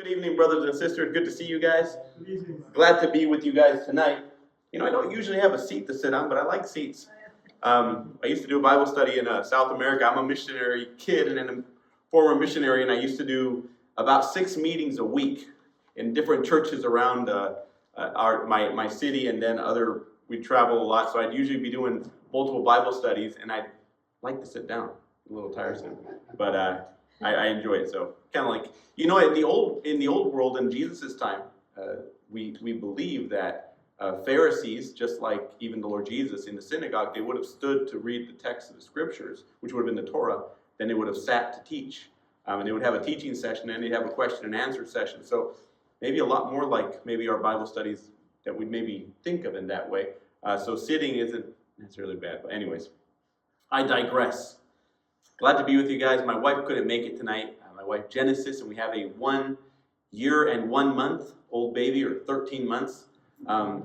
Good evening, brothers and sisters. Good to see you guys. Glad to be with you guys tonight. I don't usually have a seat to sit on, but I like seats. I used to do a Bible study in South America. I'm a missionary kid and a former missionary, and I used to do about 6 meetings a week in different churches around my city, and then we'd travel a lot, so I'd usually be doing multiple Bible studies, and I'd like to sit down. A little tiresome, but I enjoy it. So kind of like, in the old world in Jesus' time, we believe that Pharisees, just like even the Lord Jesus in the synagogue, they would have stood to read the text of the scriptures, which would have been the Torah. Then they would have sat to teach, and they would have a teaching session, and they'd have a question and answer session. So maybe a lot more like maybe our Bible studies that we maybe think of in that way. So sitting isn't necessarily bad, but anyways, I digress. Glad to be with you guys. My wife couldn't make it tonight. My wife Genesis, and we have a 1 year and 1 month old baby, or 13 months.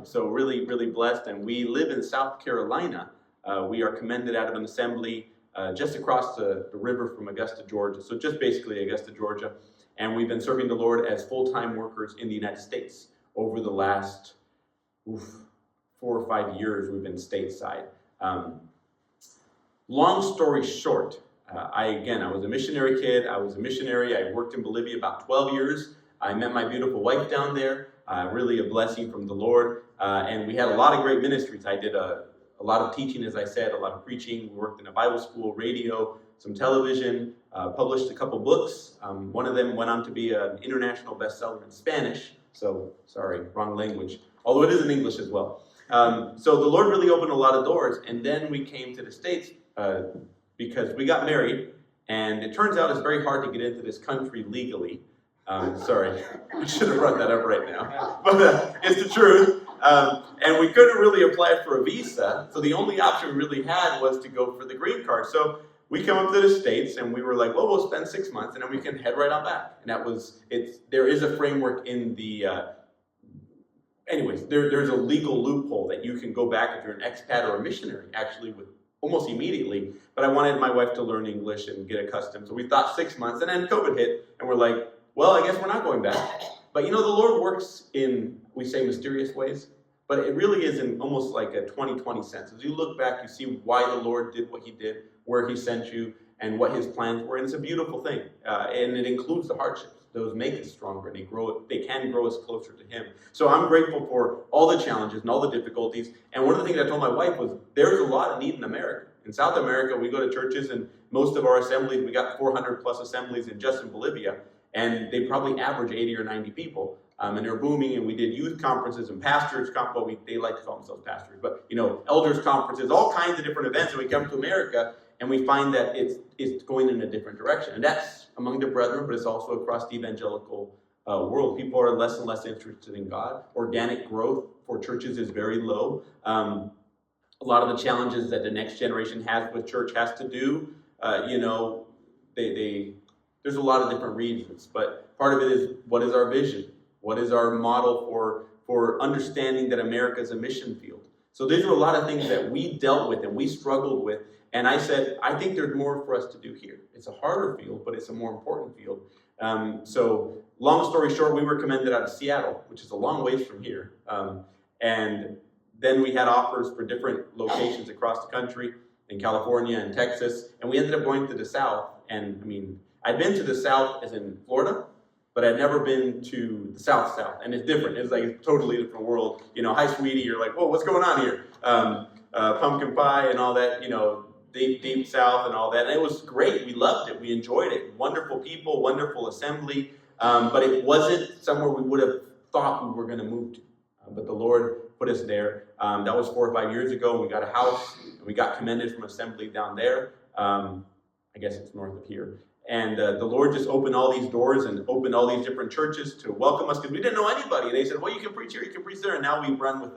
So really, really blessed. And we live in South Carolina. We are commended out of an assembly just across the river from Augusta, Georgia. So just basically Augusta, Georgia. And we've been serving the Lord as full-time workers in the United States over the last 4 or 5 years. We've been stateside. Long story short, I was a missionary kid. I was a missionary. I worked in Bolivia about 12 years. I met my beautiful wife down there. Really a blessing from the Lord. And we had a lot of great ministries. I did a lot of teaching, as I said, a lot of preaching. We worked in a Bible school, radio, some television, published a couple books. One of them went on to be an international bestseller in Spanish. So, sorry, wrong language. Although it is in English as well. So the Lord really opened a lot of doors. And then we came to the States because we got married, and it turns out it's very hard to get into this country legally. Sorry, I should have brought that up right now, but it's the truth. And we couldn't really apply for a visa, so the only option we really had was to go for the green card. So we come up to the States, and we were like, well, we'll spend 6 months, and then we can head right on back. And that was, there is a framework in the, there's a legal loophole that you can go back if you're an expat or a missionary, actually, with almost immediately. But I wanted my wife to learn English and get accustomed. So we thought 6 months, and then COVID hit, and we're like, well, I guess we're not going back. But the Lord works in, we say, mysterious ways, but it really is in almost like a 20/20 sense. As you look back, you see why the Lord did what he did, where he sent you, and what his plans were. And it's a beautiful thing. And it includes the hardships. Those make us stronger, and they can grow us closer to him. So I'm grateful for all the challenges and all the difficulties. And one of the things I told my wife was, there's a lot of need in America. In South America, we go to churches, and most of our assemblies, we got 400 plus assemblies just in Bolivia, and they probably average 80 or 90 people. And they're booming, and we did youth conferences and pastors' they like to call themselves pastors, but elders' conferences, all kinds of different events. And we come to America, and we find that it's going in a different direction. And that's among the brethren, but it's also across the evangelical world. People are less and less interested in God. Organic growth for churches is very low. A lot of the challenges that the next generation has with church has to do, there's a lot of different reasons, but part of it is, what is our vision? What is our model for understanding that America is a mission field? So these are a lot of things that we dealt with and we struggled with. And I said, I think there's more for us to do here. It's a harder field, but it's a more important field. So long story short, we were commended out of Seattle, which is a long ways from here. And then we had offers for different locations across the country, in California and Texas. And we ended up going to the South. And I'd been to the South as in Florida, but I'd never been to the South. And it's different. It's like a totally different world. Hi, sweetie. You're like, whoa, what's going on here? Pumpkin pie and all that, deep South and all that. And it was great. We loved it. We enjoyed it. Wonderful people, wonderful assembly. But it wasn't somewhere we would have thought we were going to move to. But the Lord put us there. That was 4 or 5 years ago. And we got a house. And we got commended from assembly down there. I guess it's north of here. And the Lord just opened all these doors and opened all these different churches to welcome us, because we didn't know anybody. They said, well, you can preach here, you can preach there. And now we run with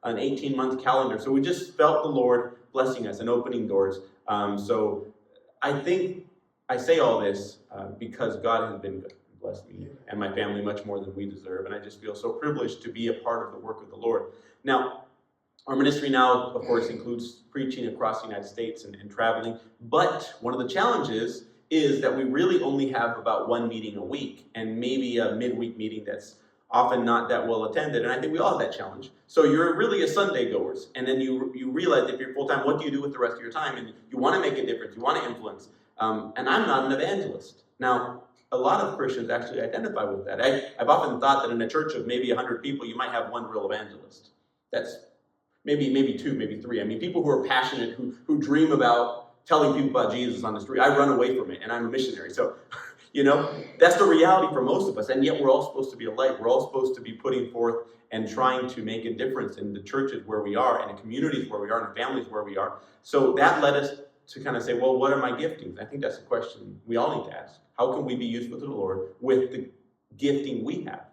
an 18-month calendar. So we just felt the Lord blessing us and opening doors. So I think I say all this because God has been good and blessed me and my family much more than we deserve. And I just feel so privileged to be a part of the work of the Lord. Now, our ministry now, of course, includes preaching across the United States and traveling. But one of the challenges is that we really only have about one meeting a week, and maybe a midweek meeting that's often not that well attended, and I think we all have that challenge. So you're really a Sunday goers, and then you realize if you're full-time, what do you do with the rest of your time? And you want to make a difference, you want to influence. And I'm not an evangelist. Now, a lot of Christians actually identify with that. I've often thought that in a church of maybe 100 people, you might have one real evangelist. That's maybe two, maybe three. I mean, people who are passionate, who dream about telling people about Jesus on the street. I run away from it, and I'm a missionary. So, that's the reality for most of us. And yet we're all supposed to be a light. We're all supposed to be putting forth and trying to make a difference in the churches where we are, and in communities where we are, and families where we are. So that led us to kind of say, well, what are my giftings? I think that's a question we all need to ask. How can we be useful to the Lord with the gifting we have?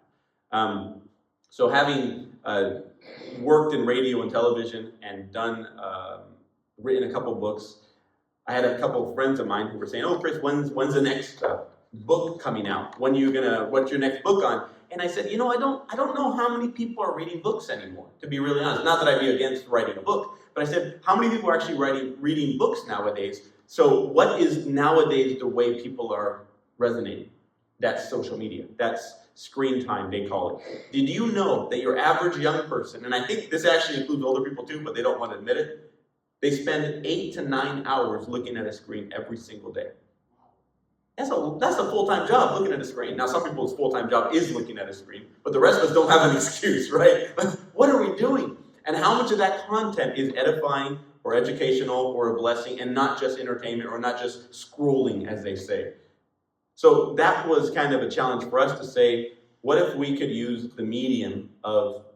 So having worked in radio and television and written a couple books, I had a couple of friends of mine who were saying, "Oh, Chris, when's the next book coming out? What's your next book on?" And I said, I don't know how many people are reading books anymore, to be really honest. Not that I'd be against writing a book, but I said, how many people are actually reading books nowadays? So what is nowadays the way people are resonating? That's social media. That's screen time, they call it. Did you know that your average young person, and I think this actually includes older people too, but they don't want to admit it, they spend 8 to 9 hours looking at a screen every single day. That's a full-time job, looking at a screen. Now, some people's full-time job is looking at a screen, but the rest of us don't have an excuse, right? What are we doing? And how much of that content is edifying or educational or a blessing and not just entertainment or not just scrolling, as they say? So that was kind of a challenge for us to say, what if we could use the medium of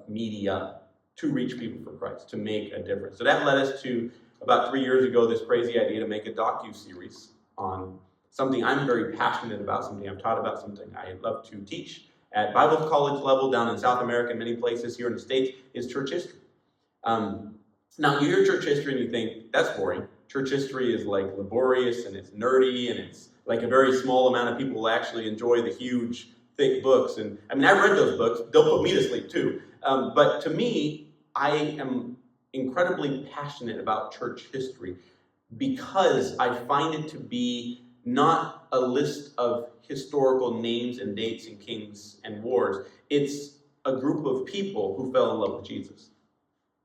media to reach people for Christ, to make a difference? So that led us to, about 3 years ago, this crazy idea to make a docu-series on something I'm very passionate about, something I've taught about, something I love to teach at Bible college level down in South America and many places here in the States, is church history. Now, you hear church history and you think, that's boring. Church history is like laborious and it's nerdy and it's like a very small amount of people will actually enjoy the huge, thick books. And I mean, I read those books. They'll put me to sleep too. But to me, I am incredibly passionate about church history because I find it to be not a list of historical names and dates and kings and wars. It's a group of people who fell in love with Jesus.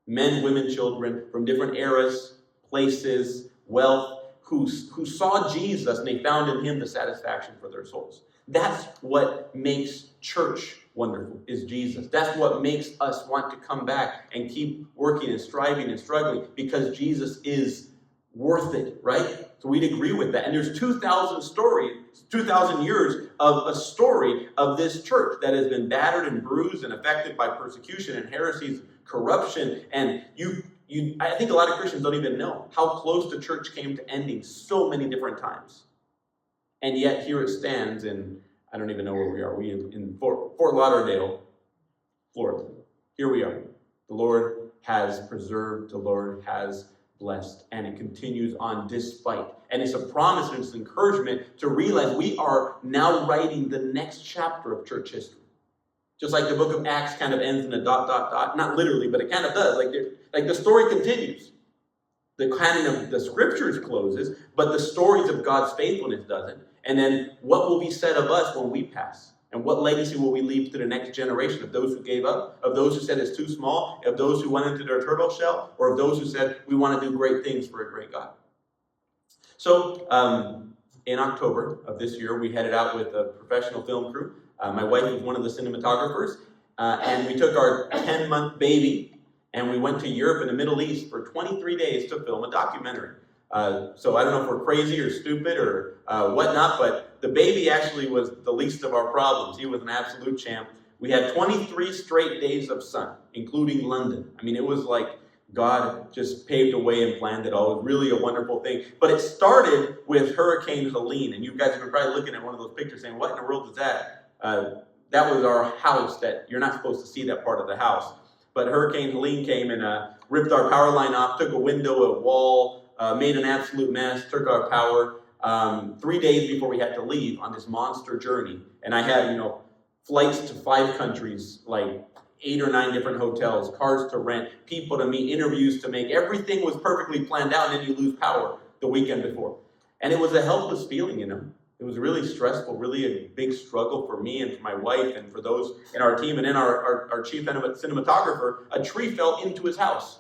Men, women, children from different eras, places, wealth, who saw Jesus and they found in him the satisfaction for their souls. That's what makes church wonderful, is Jesus. That's what makes us want to come back and keep working and striving and struggling, because Jesus is worth it, right? So we'd agree with that. And there's 2,000 years of a story of this church that has been battered and bruised and affected by persecution and heresies, corruption. And I think a lot of Christians don't even know how close the church came to ending so many different times. And yet here it stands in, I don't even know where we are. We in Fort Lauderdale, Florida. Here we are. The Lord has preserved, the Lord has blessed, and it continues on despite. And it's a promise and it's an encouragement to realize we are now writing the next chapter of church history. Just like the book of Acts kind of ends in a ... Not literally, but it kind of does. Like the story continues. The canon of the scriptures closes, but the stories of God's faithfulness doesn't. And then what will be said of us when we pass? And what legacy will we leave to the next generation of those who gave up, of those who said it's too small, of those who went into their turtle shell, or of those who said we want to do great things for a great God? So in October of this year, we headed out with a professional film crew. My wife was one of the cinematographers, and we took our 10-month baby, and we went to Europe and the Middle East for 23 days to film a documentary. So I don't know if we're crazy or stupid or whatnot, but the baby actually was the least of our problems. He was an absolute champ. We had 23 straight days of sun, including London. I mean, it was like God just paved a way and planned it all. It was really a wonderful thing. But it started with Hurricane Helene, and you guys have been probably looking at one of those pictures saying, what in the world is that? That was our house. That you're not supposed to see that part of the house. But Hurricane Helene came and ripped our power line off, took a window, a wall, made an absolute mess, took our power. 3 days before we had to leave on this monster journey. And I had, flights to 5 countries, like 8 or 9 different hotels, cars to rent, people to meet, interviews to make. Everything was perfectly planned out, and then you lose power the weekend before. And it was a helpless feeling, It was really stressful, really a big struggle for me and for my wife and for those in our team. And then our chief cinematographer, a tree fell into his house.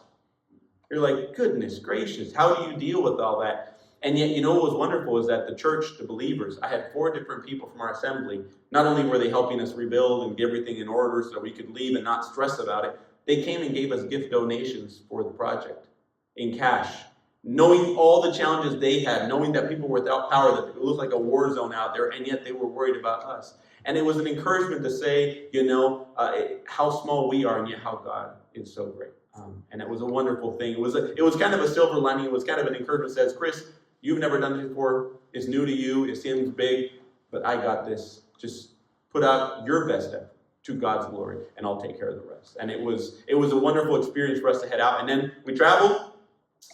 You're like, goodness gracious, how do you deal with all that? And yet, what was wonderful is that the church, the believers, I had 4 different people from our assembly. Not only were they helping us rebuild and get everything in order so we could leave and not stress about it, they came and gave us gift donations for the project in cash. Knowing all the challenges they had, knowing that people were without power, that it looked like a war zone out there, and yet they were worried about us. And it was an encouragement to say, how small we are, and yet how God is so great. And it was a wonderful thing. It was kind of a silver lining. It was kind of an encouragement that says, Chris, you've never done this before. It's new to you. It seems big, but I got this. Just put out your best effort to God's glory, and I'll take care of the rest. And it was a wonderful experience for us to head out. And then we traveled.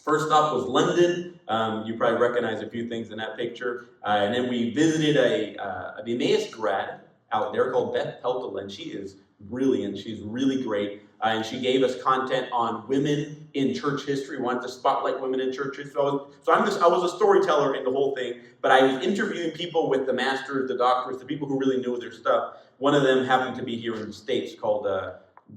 First stop was London. You probably recognize a few things in that picture. And then we visited an Emmaus grad out there called Beth Peltola, and she is brilliant. She's really great. And she gave us content on women in church history. We wanted to spotlight women in church history. I was a storyteller in the whole thing, but I was interviewing people with the masters, the doctors, the people who really knew their stuff. One of them happened to be here in the States called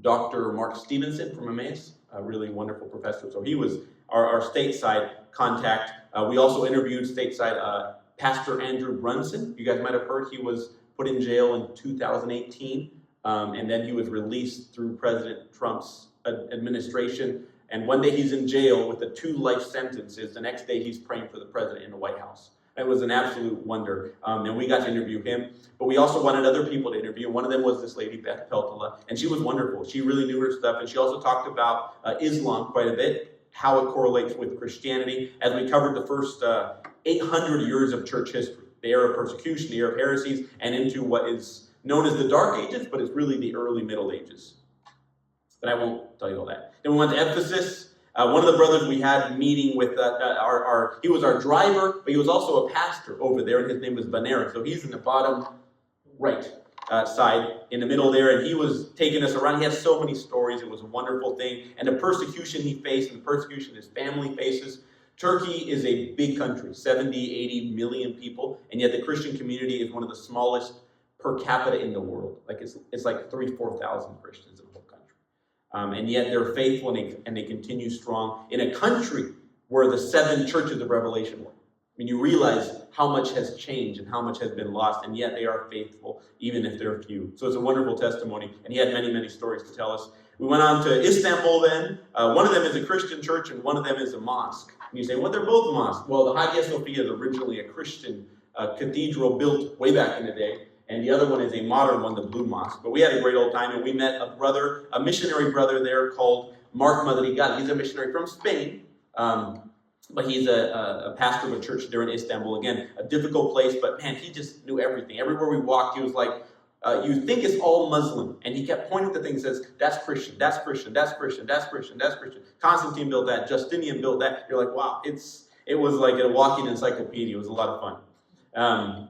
Dr. Mark Stevenson from Emmaus, a really wonderful professor. So he was our stateside contact. We also interviewed stateside Pastor Andrew Brunson. You guys might have heard he was put in jail in 2018. And then he was released through President Trump's administration. And one day he's in jail with the 2 life sentences. The next day he's praying for the president in the White House. It was an absolute wonder. And we got to interview him. But we also wanted other people to interview. One of them was this lady, Beth Peltola. And she was wonderful. She really knew her stuff. And she also talked about Islam quite a bit, how it correlates with Christianity, as we covered the first 800 years of church history. The era of persecution, the era of heresies, and into what is known as the Dark Ages, but it's really the early Middle Ages. But I won't tell you all that. Then we went to Ephesus. One of the brothers we had meeting with, he was our driver, but he was also a pastor over there, and his name was Vanera. So he's in the bottom right side, in the middle there, and he was taking us around. He has so many stories. It was a wonderful thing. And the persecution he faced and the persecution his family faces. Turkey is a big country, 70, 80 million people, and yet the Christian community is one of the smallest per capita in the world. Like it's like 3,000-4,000 Christians in the whole country. And yet they're faithful and they continue strong in a country where the 7 churches of Revelation were. I mean, you realize how much has changed and how much has been lost, and yet they are faithful, even if they're few. So it's a wonderful testimony, and he had many, many stories to tell us. We went on to Istanbul then. One of them is a Christian church, and one of them is a mosque. And you say, well, they're both mosques. Well, the Hagia Sophia is originally a Christian cathedral built way back in the day. And the other one is a modern one, the Blue Mosque. But we had a great old time, and we met a missionary brother there called Mark Madrigal. He's a missionary from Spain, but he's a pastor of a church there in Istanbul. Again, a difficult place, but man, he just knew everything. Everywhere we walked, he was like, you think it's all Muslim. And he kept pointing to things and says, that's Christian, that's Christian, that's Christian, that's Christian, that's Christian. Constantine built that, Justinian built that. You're like, wow, it was like a walking encyclopedia. It was a lot of fun.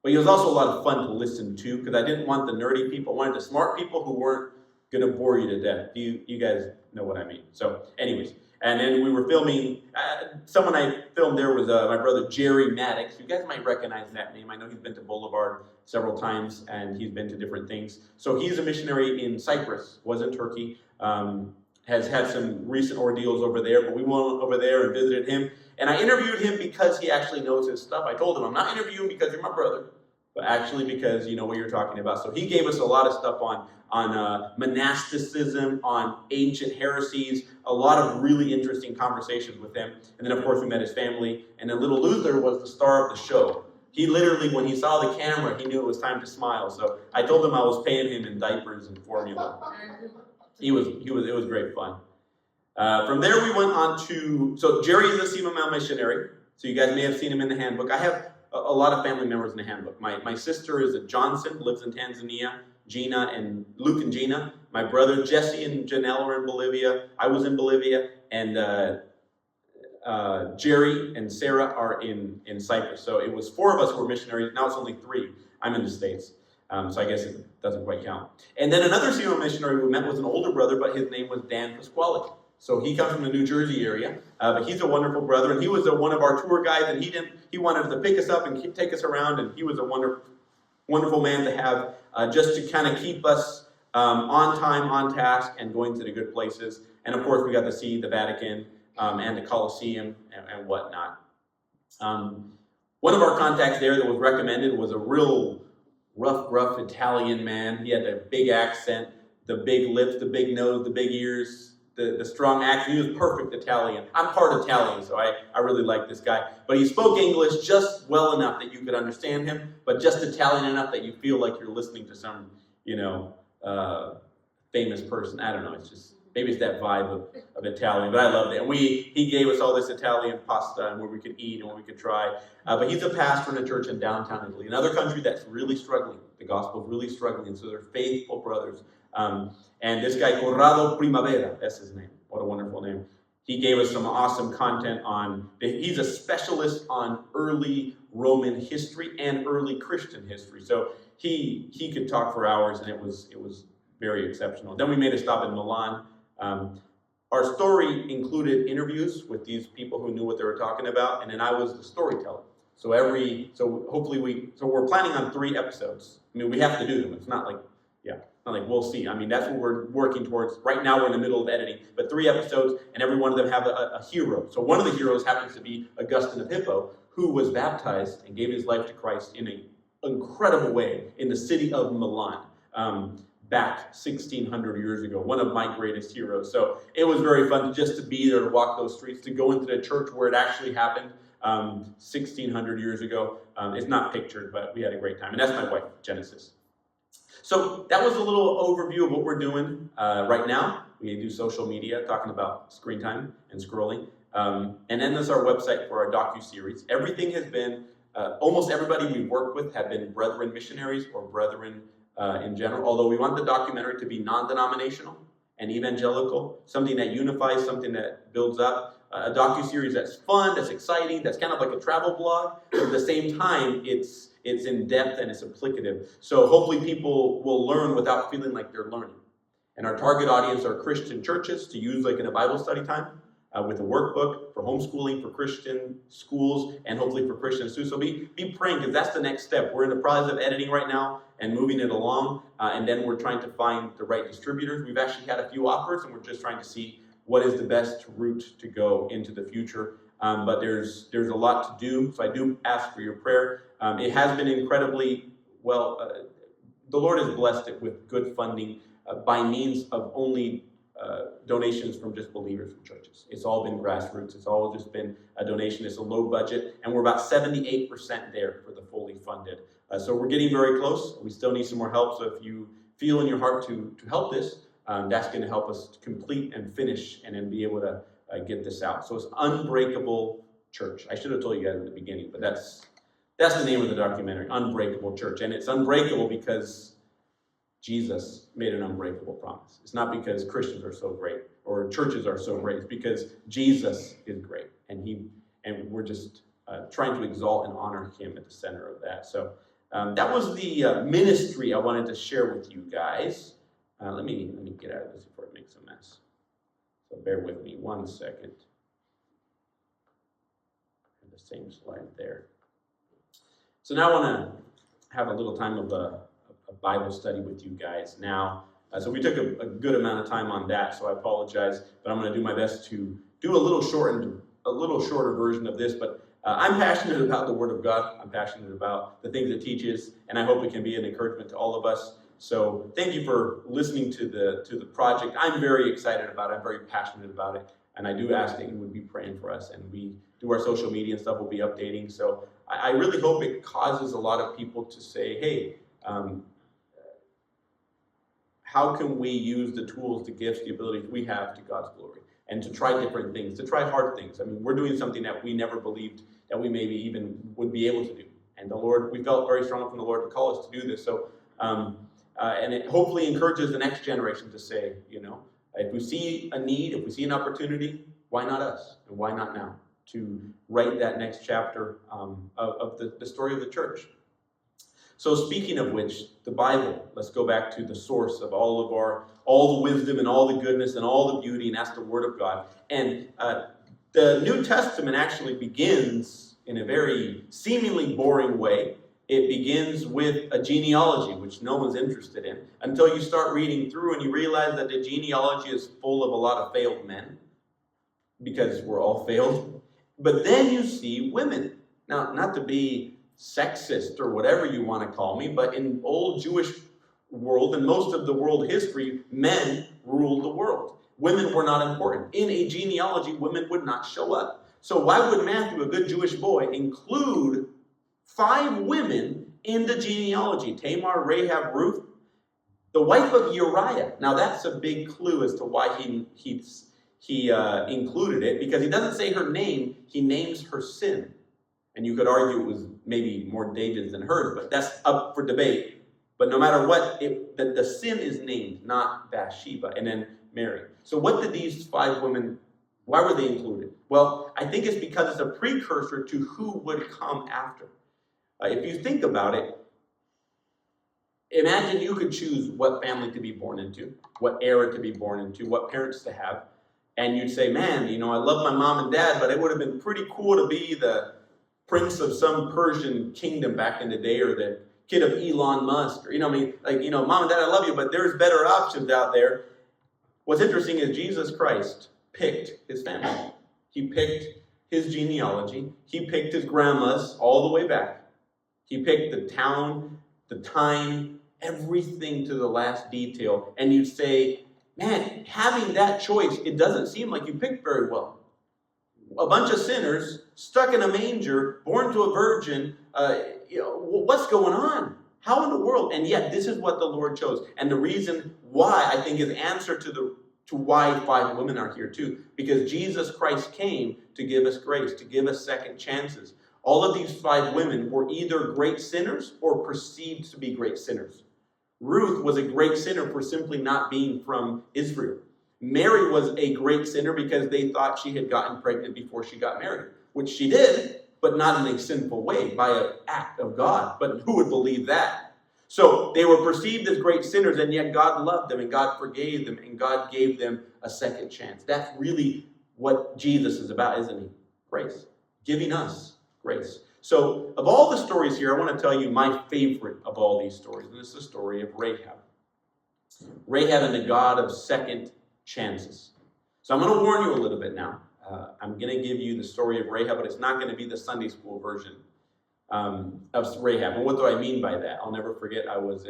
But it was also a lot of fun to listen to, because I didn't want the nerdy people. I wanted the smart people who weren't going to bore you to death. You guys know what I mean. So anyways, and then we were filming. Someone I filmed there was my brother Jerry Mattix. You guys might recognize that name. I know he's been to Boulevard several times, and he's been to different things. So he's a missionary in Cyprus, was in Turkey, has had some recent ordeals over there, but we went over there and visited him. And I interviewed him because he actually knows his stuff. I told him, I'm not interviewing because you're my brother, but actually because you know what you're talking about. So he gave us a lot of stuff on monasticism, on ancient heresies, a lot of really interesting conversations with him. And then, of course, we met his family. And then little Luther was the star of the show. He literally, when he saw the camera, he knew it was time to smile. So I told him I was paying him in diapers and formula. It was great fun. From there, we went on to, so Jerry is a female missionary. So you guys may have seen him in the handbook. I have a lot of family members in the handbook. My sister is a Johnson, lives in Tanzania. Gina and Luke and Gina. My brother Jesse and Janelle are in Bolivia. I was in Bolivia. And Jerry and Sarah are in Cyprus. So it was 4 of us who were missionaries. Now it's only 3. I'm in the States. So I guess it doesn't quite count. And then another female missionary we met was an older brother, but his name was Dan Pasquale. So he comes from the New Jersey area, but he's a wonderful brother, and he was one of our tour guides, and he wanted to pick us up and take us around, and he was a wonderful man to have, just to kind of keep us on time, on task, and going to the good places. And of course, we got to see the Vatican and the Colosseum and whatnot. One of our contacts there that was recommended was a real rough, gruff Italian man. He had a big accent, the big lips, the big nose, the big ears, the strong accent. He was perfect Italian. I'm part Italian, so I really like this guy. But he spoke English just well enough that you could understand him, but just Italian enough that you feel like you're listening to some, famous person. I don't know. It's just, maybe it's that vibe of Italian, but I loved it. And he gave us all this Italian pasta and where we could eat and what we could try. But he's a pastor in a church in downtown Italy, another country that's really struggling. The gospel's really struggling, so they're faithful brothers. And this guy, Corrado Primavera, that's his name. What a wonderful name. He gave us some awesome content he's a specialist on early Roman history and early Christian history. So he could talk for hours, and it was very exceptional. Then we made a stop in Milan. Our story included interviews with these people who knew what they were talking about, and then I was the storyteller. So we're planning on 3 episodes. I mean, we have to do them. It's not like we'll see. I mean, that's what we're working towards. Right now, we're in the middle of editing, but 3 episodes, and every one of them have a hero. So one of the heroes happens to be Augustine of Hippo, who was baptized and gave his life to Christ in an incredible way in the city of Milan. Back 1,600 years ago, one of my greatest heroes. So it was very fun just to be there, to walk those streets, to go into the church where it actually happened 1,600 years ago. It's not pictured, but we had a great time. And that's my wife, Genesis. So that was a little overview of what we're doing right now. We do social media, talking about screen time and scrolling. And then there's our website for our docu-series. Everything has been, almost everybody we've worked with have been brethren missionaries or brethren in general, although we want the documentary to be non-denominational and evangelical, something that unifies, something that builds up, a docu-series that's fun, that's exciting, that's kind of like a travel blog, but at the same time, it's in depth and it's applicative. So hopefully people will learn without feeling like they're learning. And our target audience are Christian churches to use like in a Bible study time, with a workbook for homeschooling, for Christian schools, and hopefully for Christians too. So be praying, because that's the next step. We're in the process of editing right now and moving it along, and then we're trying to find the right distributors. We've actually had a few offers, and we're just trying to see what is the best route to go into the future. But there's a lot to do, so I do ask for your prayer. It has been incredibly well. The Lord has blessed it with good funding by means of only donations from just believers from churches. It's all been grassroots. It's all just been a donation. It's a low budget, and we're about 78% there for the fully funded. So we're getting very close. We still need some more help. So if you feel in your heart to help this, that's going to help us complete and finish, and then be able to get this out. So it's Unbreakable Church. I should have told you guys at the beginning, but that's the name of the documentary, Unbreakable Church, and it's unbreakable because Jesus made an unbreakable promise. It's not because Christians are so great or churches are so great. It's because Jesus is great, and we're just trying to exalt and honor Him at the center of that. So that was the ministry I wanted to share with you guys. Let me get out of this before it makes a mess. So bear with me 1 second. The same slide there. So now I want to have a little time of a Bible study with you guys now. So we took a good amount of time on that, so I apologize, but I'm going to do my best to do a little shorter version of this. But I'm passionate about the Word of God. I'm passionate about the things it teaches, and I hope it can be an encouragement to all of us. So thank you for listening to the project. I'm very excited about it. I'm very passionate about it, and I do ask that you would be praying for us. And we do our social media and stuff. We'll be updating. So I really hope it causes a lot of people to say, hey, how can we use the tools, the gifts, the abilities we have to God's glory, and to try different things, to try hard things. I mean, we're doing something that we never believed that we maybe even would be able to do. And the Lord, we felt very strongly from the Lord to call us to do this. So, and it hopefully encourages the next generation to say, if we see a need, if we see an opportunity, why not us? And why not now? To write that next chapter of the story of the church. So speaking of which, the Bible, let's go back to the source of all the wisdom and all the goodness and all the beauty, and that's the Word of God. And the New Testament actually begins in a very seemingly boring way. It begins with a genealogy, which no one's interested in, until you start reading through and you realize that the genealogy is full of a lot of failed men, because we're all failed. But then you see women. Now, not to be sexist or whatever you want to call me, but in old Jewish world and most of the world history, men ruled the world. Women were not important. In a genealogy, women would not show up. So why would Matthew, a good Jewish boy, include 5 women in the genealogy? Tamar, Rehab, Ruth, the wife of Uriah. Now that's a big clue as to why he included it, because he doesn't say her name, he names her sin. And you could argue it was maybe more David's than hers, but that's up for debate. But no matter what, the sin is named, not Bathsheba, and then Mary. So what did these 5 women, why were they included? Well, I think it's because it's a precursor to who would come after. If you think about it, imagine you could choose what family to be born into, what era to be born into, what parents to have. And you'd say, man, I love my mom and dad, but it would have been pretty cool to be the prince of some Persian kingdom back in the day, or the kid of Elon Musk, or, mom and dad, I love you, but there's better options out there. What's interesting is Jesus Christ picked his family. He picked his genealogy. He picked his grandmas all the way back. He picked the town, the time, everything to the last detail. And you'd say, man, having that choice, it doesn't seem like you picked very well. A bunch of sinners stuck in a manger, born to a virgin. What's going on? How in the world? And yet, this is what the Lord chose. And the reason why, I think, is answer to why 5 women are here too. Because Jesus Christ came to give us grace, to give us second chances. All of these 5 women were either great sinners or perceived to be great sinners. Ruth was a great sinner for simply not being from Israel. Mary was a great sinner because they thought she had gotten pregnant before she got married, which she did, but not in a sinful way, by an act of God. But who would believe that? So they were perceived as great sinners, and yet God loved them, and God forgave them, and God gave them a second chance. That's really what Jesus is about, isn't he? Grace. Giving us grace. So of all the stories here, I want to tell you my favorite of all these stories, and this is the story of Rahab. Rahab and the God of second chances. So I'm going to warn you a little bit now. I'm going to give you the story of Rahab, but it's not going to be the Sunday school version of Rahab. And what do I mean by that? I'll never forget, I was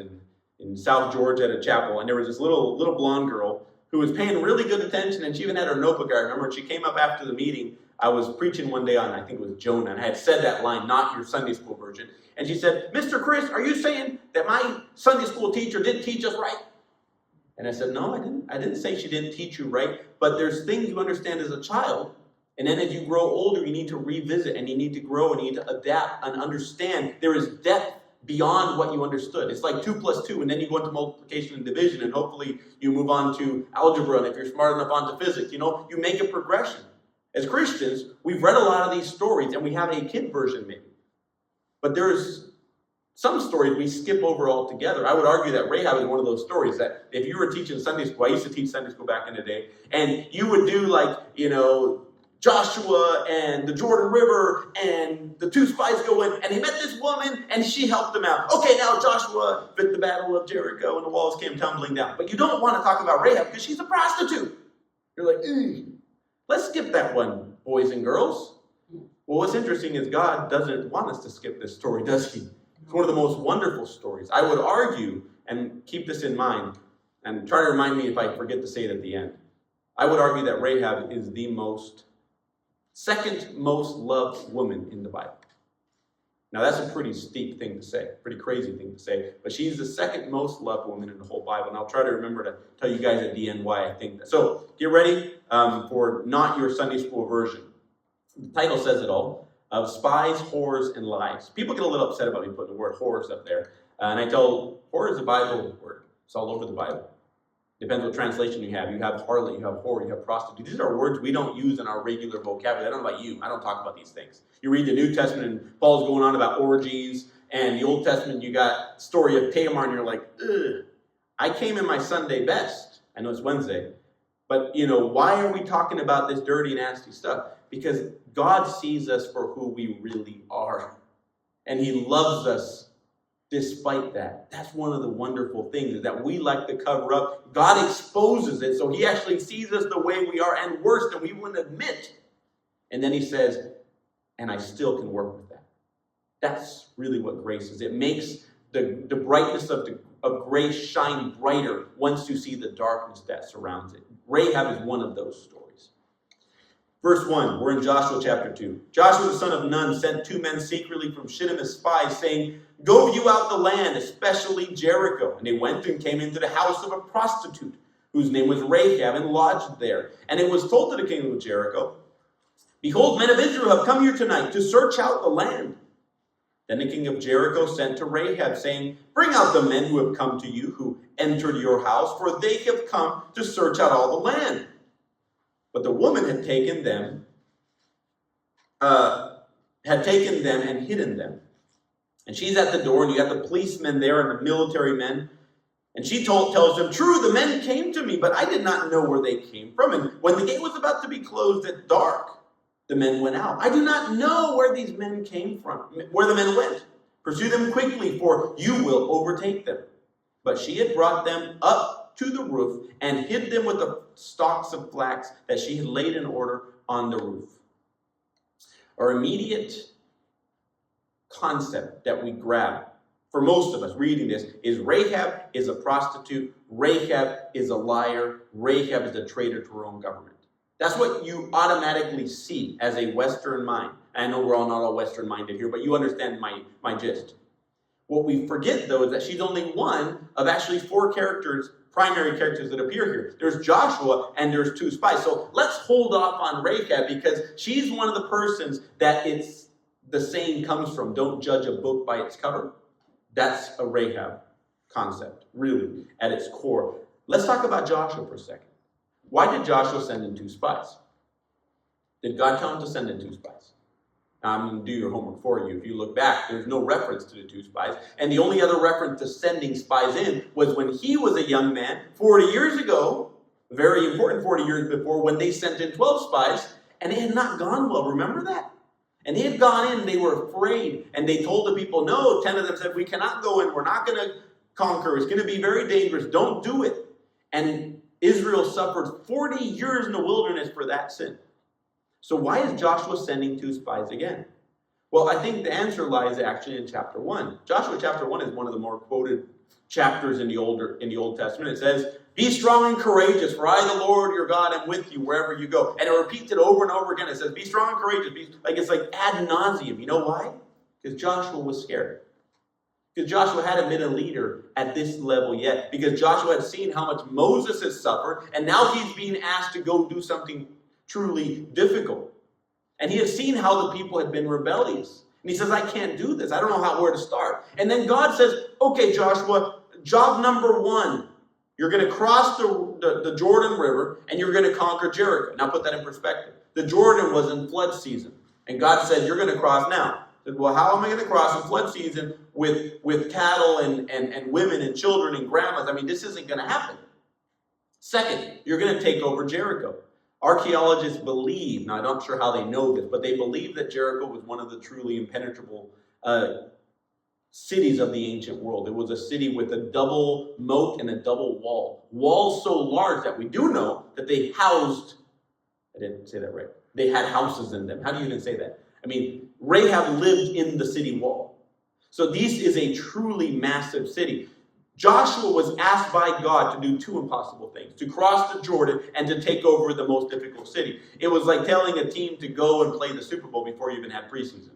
in South Georgia at a chapel, and there was this little blonde girl who was paying really good attention, and she even had her notebook. I remember she came up after the meeting. I was preaching one day on, I think it was Jonah, and I had said that line, not your Sunday school version. And she said, Mr. Chris, are you saying that my Sunday school teacher didn't teach us right? And I said, no, I didn't. I didn't say she didn't teach you right, but there's things you understand as a child, and then as you grow older, you need to revisit, and you need to grow, and you need to adapt and understand. There is depth beyond what you understood. It's like 2 plus 2, and then you go into multiplication and division, and hopefully you move on to algebra, and if you're smart enough onto physics, you make a progression. As Christians, we've read a lot of these stories, and we have a kid version maybe. But there's some stories we skip over altogether. I would argue that Rahab is one of those stories that if you were teaching Sunday school, I used to teach Sunday school back in the day, and you would do Joshua and the Jordan River, and the 2 spies go in, and he met this woman, and she helped him out. Okay, now Joshua fit the battle of Jericho, and the walls came tumbling down. But you don't want to talk about Rahab because she's a prostitute. You're like, let's skip that one, boys and girls. Well, what's interesting is God doesn't want us to skip this story, does he? It's one of the most wonderful stories. I would argue, and keep this in mind, and try to remind me if I forget to say it at the end. I would argue that Rahab is the second most loved woman in the Bible. Now that's a pretty steep thing to say, pretty crazy thing to say, but she's the second most loved woman in the whole Bible, and I'll try to remember to tell you guys at the end why I think that. So get ready for not your Sunday school version. The title says it all, of Spies, Whores, and Lies. People get a little upset about me putting the word whores up there, and I tell, whore is a Bible word. It's all over the Bible. Depends what translation you have. You have harlot, you have whore, you have prostitute. These are words we don't use in our regular vocabulary. I don't know about you. I don't talk about these things. You read the New Testament and Paul's going on about orgies and the Old Testament, you got story of Tamar, and you're like, ugh. I came in my Sunday best. I know it's Wednesday. But, why are we talking about this dirty, nasty stuff? Because God sees us for who we really are. And he loves us despite that. That's one of the wonderful things, is that we like to cover up. God exposes it, so he actually sees us the way we are, and worse than we wouldn't admit. And then he says, and I still can work with that. That's really what grace is. It makes the brightness of grace shine brighter once you see the darkness that surrounds it. Rahab is one of those stories. Verse 1, we're in Joshua chapter 2. Joshua the son of Nun sent 2 men secretly from Shittim as spies, saying, "Go view out the land, especially Jericho." And they went and came into the house of a prostitute, whose name was Rehab, and lodged there. And it was told to the king of Jericho, "Behold, men of Israel have come here tonight to search out the land." Then the king of Jericho sent to Rahab, saying, "Bring out the men who have come to you, who entered your house, for they have come to search out all the land." But the woman had taken them and hidden them. And she's at the door, and you got the policemen there and the military men. And she tells them, "True, the men came to me, but I did not know where they came from. And when the gate was about to be closed at dark, the men went out. I do not know where these men came from, where the men went. Pursue them quickly, for you will overtake them." But she had brought them up to the roof and hid them with the stalks of flax that she had laid in order on the roof. Our immediate concept that we grab, for most of us reading this, is Rahab is a prostitute, Rahab is a liar, Rahab is a traitor to her own government. That's what you automatically see as a Western mind. I know we're all not all Western minded here, but you understand my gist. What we forget, though, is that she's only one of actually 4 characters, primary characters that appear here. There's Joshua and there's 2 spies. So let's hold off on Rahab, because she's one of the persons that the saying comes from, don't judge a book by its cover. That's a Rahab concept, really, at its core. Let's talk about Joshua for a second. Why did Joshua send in 2 spies? Did God tell him to send in 2 spies? Now, I'm going to do your homework for you. If you look back, there's no reference to the 2 spies. And the only other reference to sending spies in was when he was a young man 40 years ago, very important 40 years before, when they sent in 12 spies, and it had not gone well. Remember that? And they had gone in, they were afraid, and they told the people, no, 10 of them said, we cannot go in, we're not going to conquer, it's going to be very dangerous, don't do it. And Israel suffered 40 years in the wilderness for that sin. So why is Joshua sending 2 spies again? Well, I think the answer lies actually in chapter 1. Joshua chapter 1 is one of the more quoted chapters in the Old Testament. It says, "Be strong and courageous, for I, the Lord your God, am with you wherever you go." And it repeats it over and over again. It says, "Be strong and courageous." It's like ad nauseum. You know why? Because Joshua was scared. Because Joshua hadn't been a leader at this level yet. Because Joshua had seen how much Moses has suffered, and now he's being asked to go do something truly difficult. And he had seen how the people had been rebellious. And he says, I can't do this. I don't know where to start. And then God says, okay, Joshua, job number 1. You're going to cross the Jordan River, and you're going to conquer Jericho. Now put that in perspective. The Jordan was in flood season. And God said, you're going to cross now. I said, well, how am I going to cross in flood season with cattle and women and children and grandmas? I mean, this isn't going to happen. Second, you're going to take over Jericho. Archaeologists believe, now I'm not sure how they know this, but they believe that Jericho was one of the truly impenetrable cities of the ancient world. It was a city with a double moat and a double wall. Walls so large that we do know that they housed, I didn't say that right, they had houses in them. How do you even say that? I mean, Rahab lived in the city wall. So this is a truly massive city. Joshua was asked by God to do 2 impossible things, to cross the Jordan and to take over the most difficult city. It was like telling a team to go and play the Super Bowl before you even had preseason.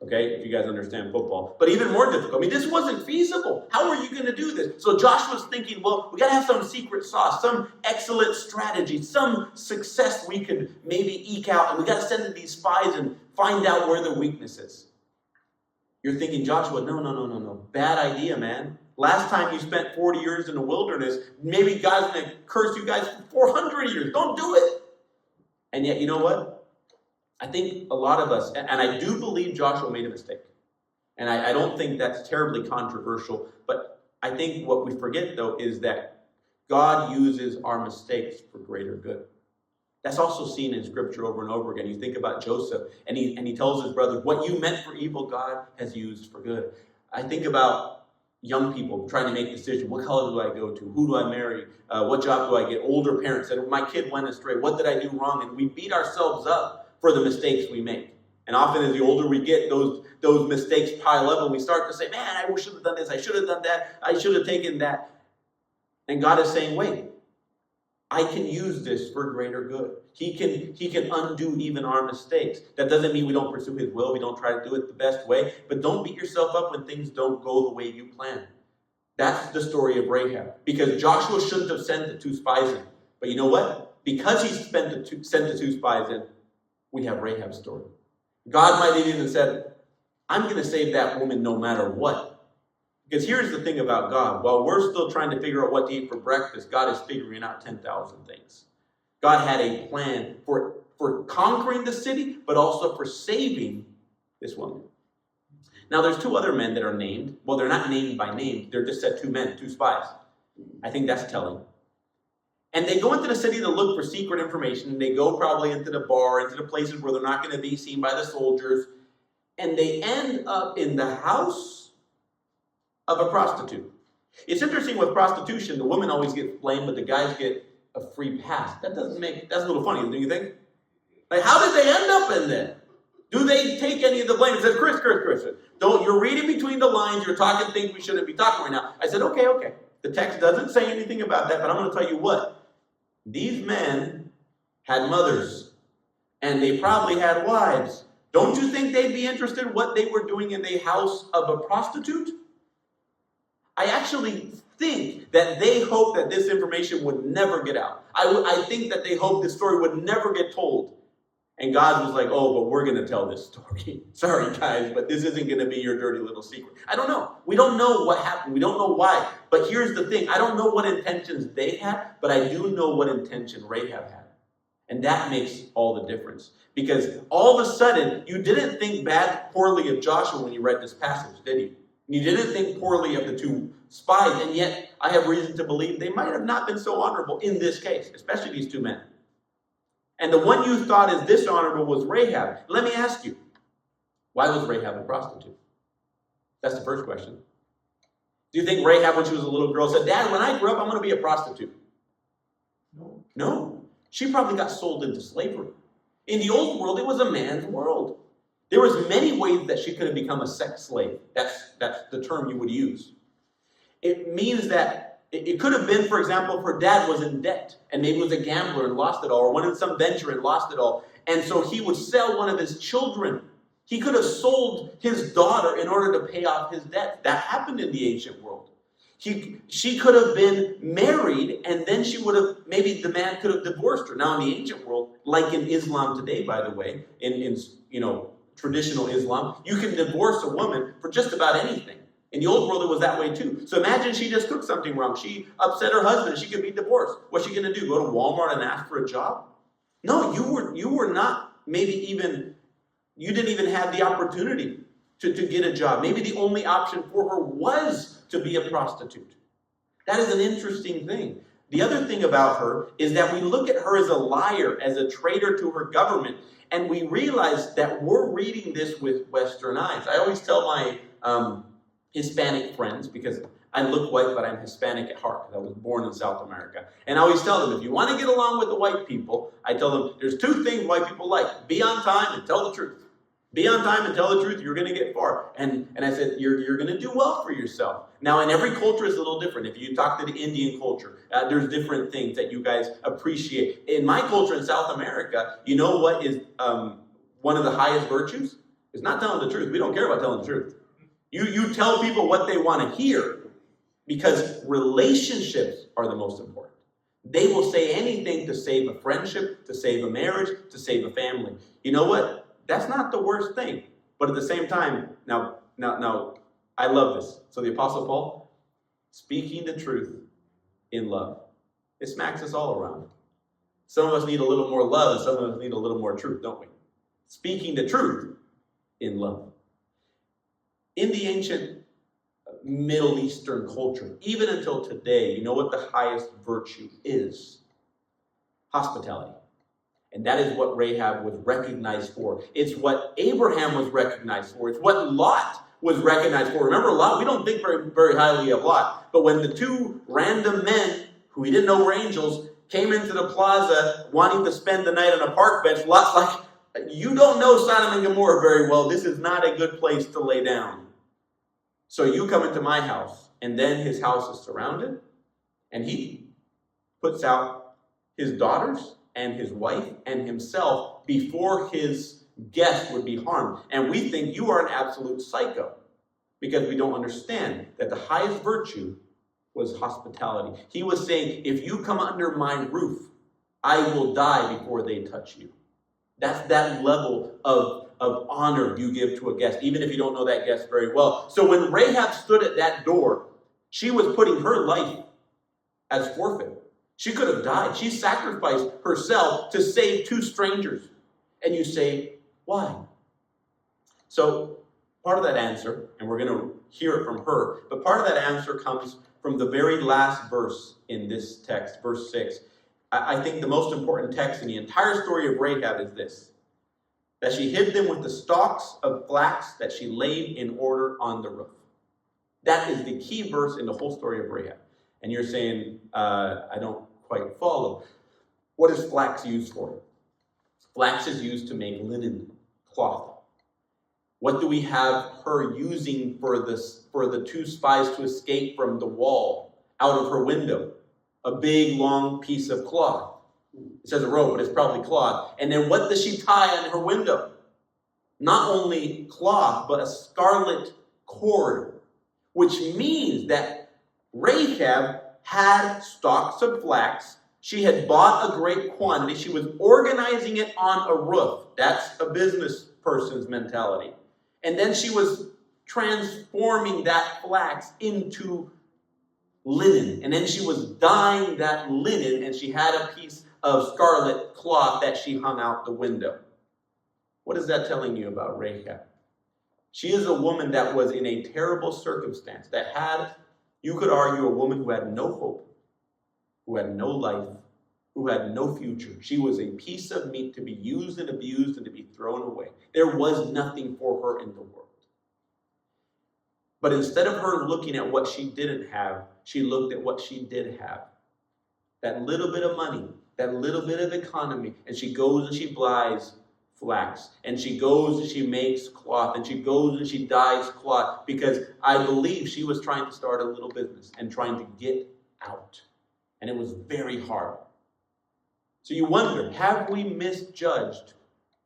Okay, if you guys understand football. But even more difficult. I mean, this wasn't feasible. How are you going to do this? So Joshua's thinking, well, we got to have some secret sauce, some excellent strategy, some success we could maybe eke out, and we got to send in these spies and find out where the weakness is. You're thinking, Joshua, no. Bad idea, man. Last time you spent 40 years in the wilderness, maybe God's going to curse you guys for 400 years. Don't do it. And yet, you know what? I think a lot of us, and I do believe Joshua made a mistake. And I don't think that's terribly controversial, but I think what we forget, though, is that God uses our mistakes for greater good. That's also seen in Scripture over and over again. You think about Joseph, and he tells his brothers, what you meant for evil, God has used for good. I think about young people trying to make decisions. What college do I go to? Who do I marry? What job do I get? Older parents said, my kid went astray. What did I do wrong? And we beat ourselves up for the mistakes we make. And often as the older we get, those mistakes pile up and we start to say, man, I should have done this. I should have done that. I should have taken that. And God is saying, wait, I can use this for greater good. He can undo even our mistakes. That doesn't mean we don't pursue his will. We don't try to do it the best way. But don't beat yourself up when things don't go the way you plan. That's the story of Rehab. Because Joshua shouldn't have sent the 2 spies in. But you know what? Because he sent the 2 spies in, we have Rahab's story. God might have even said, I'm going to save that woman no matter what. Because here's the thing about God. While we're still trying to figure out what to eat for breakfast, God is figuring out 10,000 things. God had a plan for conquering the city, but also for saving this woman. Now, there's 2 other men that are named. Well, they're not named by name. They're just said 2 men, 2 spies. I think that's telling. And they go into the city to look for secret information. They go probably into the bar, into the places where they're not going to be seen by the soldiers. And they end up in the house of a prostitute. It's interesting with prostitution, the women always get blamed, but the guys get a free pass. That's a little funny, don't you think? Like, how did they end up in there? Do they take any of the blame? It says, Chris, you're reading between the lines, you're talking things we shouldn't be talking right now. I said, okay. The text doesn't say anything about that, but I'm going to tell you what. These men had mothers, and they probably had wives. Don't you think they'd be interested in what they were doing in the house of a prostitute? I actually think that they hoped that this information would never get out. I think that they hoped this story would never get told. And God was like, oh, but we're going to tell this story. Sorry, guys, but this isn't going to be your dirty little secret. I don't know. We don't know what happened. We don't know why. But here's the thing. I don't know what intentions they had, but I do know what intention Rahab had. And that makes all the difference. Because all of a sudden, you didn't think poorly of Joshua when you read this passage, did you? You didn't think poorly of the 2 spies, and yet I have reason to believe they might have not been so honorable in this case, especially these 2 men. And the one you thought is dishonorable was Rahab. Let me ask you, why was Rahab a prostitute? That's the first question. Do you think Rahab, when she was a little girl, said, Dad, when I grow up, I'm going to be a prostitute? No. She probably got sold into slavery. In the old world, it was a man's world. There was many ways that she could have become a sex slave. That's the term you would use. It means that it could have been, for example, if her dad was in debt and maybe was a gambler and lost it all, or went in some venture and lost it all. And so he would sell one of his children. He could have sold his daughter in order to pay off his debt. That happened in the ancient world. She could have been married, and then maybe the man could have divorced her. Now in the ancient world, like in Islam today, by the way, in traditional Islam, you can divorce a woman for just about anything. In the old world, it was that way too. So imagine she just took something wrong. She upset her husband. She could be divorced. What's she going to do? Go to Walmart and ask for a job? No, you were not you didn't even have the opportunity to get a job. Maybe the only option for her was to be a prostitute. That is an interesting thing. The other thing about her is that we look at her as a liar, as a traitor to her government, and we realize that we're reading this with Western eyes. I always tell my Hispanic friends, because I look white, but I'm Hispanic at heart, because I was born in South America. And I always tell them, if you want to get along with the white people, I tell them, there's 2 things white people like. Be on time and tell the truth. Be on time and tell the truth, you're going to get far. And I said, you're going to do well for yourself. Now, in every culture is a little different. If you talk to the Indian culture, there's different things that you guys appreciate. In my culture in South America, you know what is one of the highest virtues? It's not telling the truth. We don't care about telling the truth. You tell people what they want to hear, because relationships are the most important. They will say anything to save a friendship, to save a marriage, to save a family. You know what? That's not the worst thing. But at the same time, now, I love this. So the Apostle Paul, speaking the truth in love. It smacks us all around. Some of us need a little more love, and some of us need a little more truth, don't we? Speaking the truth in love. In the ancient Middle Eastern culture, even until today, you know what the highest virtue is? Hospitality. And that is what Rahab was recognized for. It's what Abraham was recognized for. It's what Lot was recognized for. Remember Lot? We don't think very, very highly of Lot. But when the two random men, who we didn't know were angels, came into the plaza wanting to spend the night on a park bench, Lot's like, you don't know Sodom and Gomorrah very well. This is not a good place to lay down. So you come into my house. And then his house is surrounded. And he puts out his daughters and his wife and himself before his guest would be harmed. And we think you are an absolute psycho because we don't understand that the highest virtue was hospitality. He was saying, if you come under my roof, I will die before they touch you. That's that level of honor you give to a guest, even if you don't know that guest very well. So when Rahab stood at that door, she was putting her life as forfeit. She could have died. She sacrificed herself to save two strangers. And you say, why? So part of that answer, and we're going to hear it from her, but part of that answer comes from the very last verse in this text, verse 6. I think the most important text in the entire story of Rahab is this, that she hid them with the stalks of flax that she laid in order on the roof. That is the key verse in the whole story of Rahab. And you're saying, I don't quite follow. What is flax used for? Flax is used to make linen cloth. What do we have her using for the two spies to escape from the wall out of her window? A big, long piece of cloth. It says a rope, but it's probably cloth. And then what does she tie on her window? Not only cloth, but a scarlet cord, which means that Rahab had stalks of flax. She had bought a great quantity. She was organizing it on a roof. That's a business person's mentality. And then she was transforming that flax into linen. And then she was dyeing that linen, and she had a piece of scarlet cloth that she hung out the window. What is that telling you about Rahab? She is a woman that was in a terrible circumstance, that had, you could argue, a woman who had no hope, who had no life, who had no future. She was a piece of meat to be used and abused and to be thrown away. There was nothing for her in the world. But instead of her looking at what she didn't have, she looked at what she did have. That little bit of money, that little bit of economy, and she goes and she buys flax, and she goes and she makes cloth, and she goes and she dyes cloth, because I believe she was trying to start a little business and trying to get out. And it was very hard. So you wonder, have we misjudged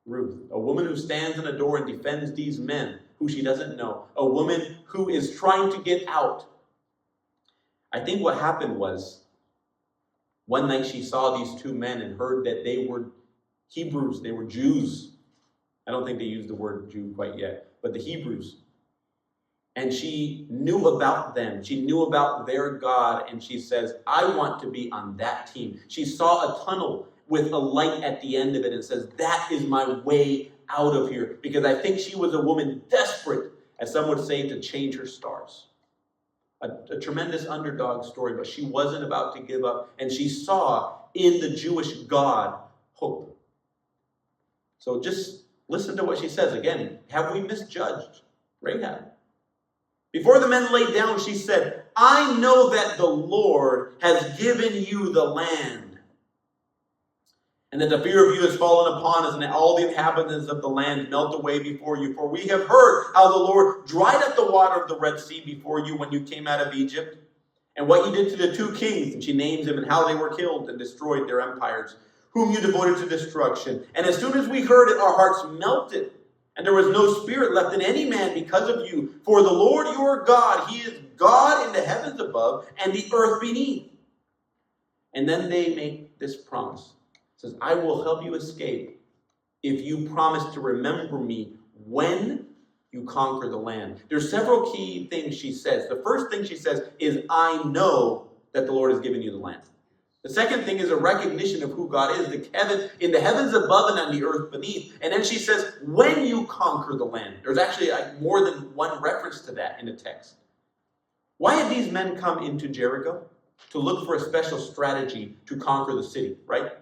Ruth? A woman who stands in a door and defends these men who she doesn't know. A woman who is trying to get out. I think what happened was, one night she saw these two men and heard that they were Hebrews, they were Jews. I don't think they used the word Jew quite yet, but the Hebrews. And she knew about them. She knew about their God, and she says, I want to be on that team. She saw a tunnel with a light at the end of it and says, that is my way out of here. Because I think she was a woman desperate, as some would say, to change her stars. A tremendous underdog story, but she wasn't about to give up. And she saw in the Jewish God hope. So just listen to what she says. Again, have we misjudged Rahab? Before the men lay down, she said, I know that the Lord has given you the land, and that the fear of you has fallen upon us, and that all the inhabitants of the land melt away before you. For we have heard how the Lord dried up the water of the Red Sea before you when you came out of Egypt, and what you did to the two kings, and she names them, and how they were killed and destroyed their empires, whom you devoted to destruction. And as soon as we heard it, our hearts melted, and there was no spirit left in any man because of you. For the Lord your God, he is God in the heavens above and the earth beneath. And then they make this promise. It says, I will help you escape if you promise to remember me when you conquer the land. There's several key things she says. The first thing she says is, I know that the Lord has given you the land. The second thing is a recognition of who God is, in the heavens above and on the earth beneath. And then she says, when you conquer the land. There's actually more than one reference to that in the text. Why had these men come into Jericho? To look for a special strategy to conquer the city, right?